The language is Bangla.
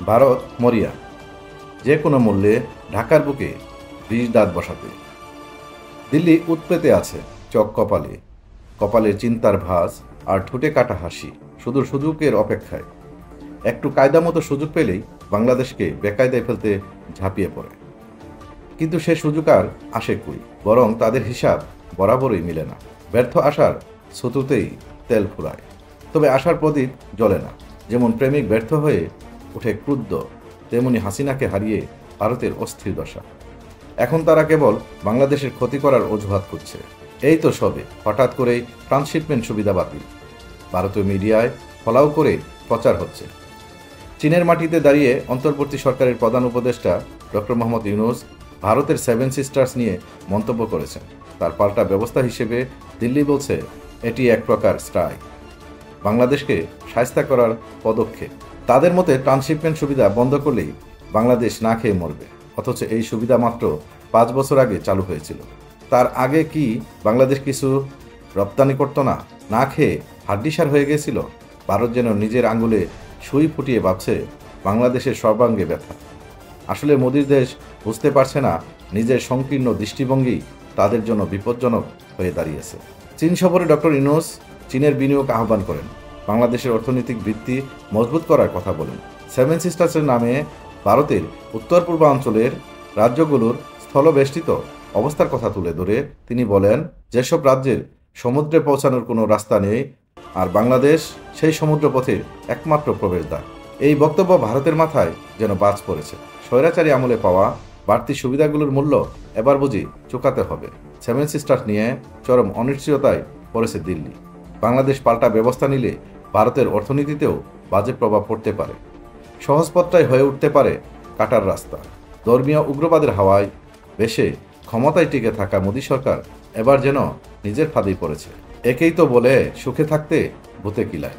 ভারত মরিয়া, যে কোনো মূল্যে ঢাকার বুকে বিষ দাঁত বসাতে। দিল্লি উৎপেতে আছে, চোখ কপালে, কপালের চিন্তার ভাঁজ আর ঠোঁটে কাটা হাসি, শুধু সুযোগের অপেক্ষায়। একটু কায়দা মতো সুযোগ পেলেই বাংলাদেশকে বেকায়দায় ফেলতে ঝাঁপিয়ে পড়ে। কিন্তু সে সুযোগ আর আসে কই, বরং তাদের হিসাব বরাবরই মিলে না। ব্যর্থ আশার ছুতুতেই তেল ফুরায়, তবে আশার প্রদীপ জ্বলে না। যেমন প্রেমিক ব্যর্থ হয়ে উঠে ক্রুদ্ধ, তেমনি হাসিনাকে হারিয়ে ভারতের অস্থির দশা। এখন তারা কেবল বাংলাদেশের ক্ষতি করার অজুহাত খুঁজছে। এই তো সবে হঠাৎ করেই ট্রান্সশিপমেন্ট সুবিধা বাতিল, ভারতীয় মিডিয়ায় ফলাও করে প্রচার হচ্ছে। চীনের মাটিতে দাঁড়িয়ে অন্তর্বর্তী সরকারের প্রধান উপদেষ্টা ডক্টর মোহাম্মদ ইউনূস ভারতের সেভেন সিস্টার্স নিয়ে মন্তব্য করেছেন। তার পাল্টা ব্যবস্থা হিসেবে দিল্লি বলছে এটি এক প্রকার স্ট্রাইক, বাংলাদেশকে শায়েস্তা করার পদক্ষেপ। তাদের মতে ট্রান্সশিপমেন্ট সুবিধা বন্ধ করলেই বাংলাদেশ না খেয়ে মরবে, অথচ এই সুবিধা মাত্র 5 বছর আগে চালু হয়েছিল। তার আগে কি বাংলাদেশ কিছু রপ্তানি করত না? না খেয়ে হাড্ডিসার হয়ে গেছিল। ভারত যেন নিজের আঙুলে সুই ফুটিয়ে ভাবছে বাংলাদেশের সর্বাঙ্গে ব্যথা। আসলে মোদির দেশ বুঝতে পারছে না নিজের সংকীর্ণ দৃষ্টিভঙ্গি তাদের জন্য বিপজ্জনক হয়ে দাঁড়িয়েছে। চীন সফরে ডক্টর ইউনূস চীনের বিনিয়োগ আহ্বান করেন, বাংলাদেশের অর্থনৈতিক ভিত্তি মজবুত করার কথা বলেন। সেভেন সিস্টার্সের নামে ভারতের উত্তর পূর্বাঞ্চলের রাজ্যগুলোর স্থলবেষ্টিত অবস্থার কথা তুলে ধরে তিনি বলেন, যেসব রাজ্যের সমুদ্রে পৌঁছানোর কোনো রাস্তা নেই, আর বাংলাদেশ সেই সমুদ্রপথের একমাত্র প্রবেশদ্বার। এই বক্তব্য ভারতের মাথায় যেন বাজ পড়েছে। স্বৈরাচারী আমলে পাওয়া বাড়তি সুবিধাগুলোর মূল্য এবার বুঝি চুকাতে হবে। সেভেন সিস্টার্স নিয়ে চরম অনিশ্চয়তায় পড়েছে দিল্লি। বাংলাদেশ পাল্টা ব্যবস্থা নিলে ভারতের অর্থনীতিতেও বাজে প্রভাব পড়তে পারে। সহজপথটাই হয়ে উঠতে পারে কাটার রাস্তা। ধর্মীয় উগ্রবাদের হাওয়ায় বেশে ক্ষমতায় টিকে থাকা মোদী সরকার এবার যেন নিজের ফাঁদেই পড়েছে। একেই তো বলে সুখে থাকতে ভূতে কিলায়।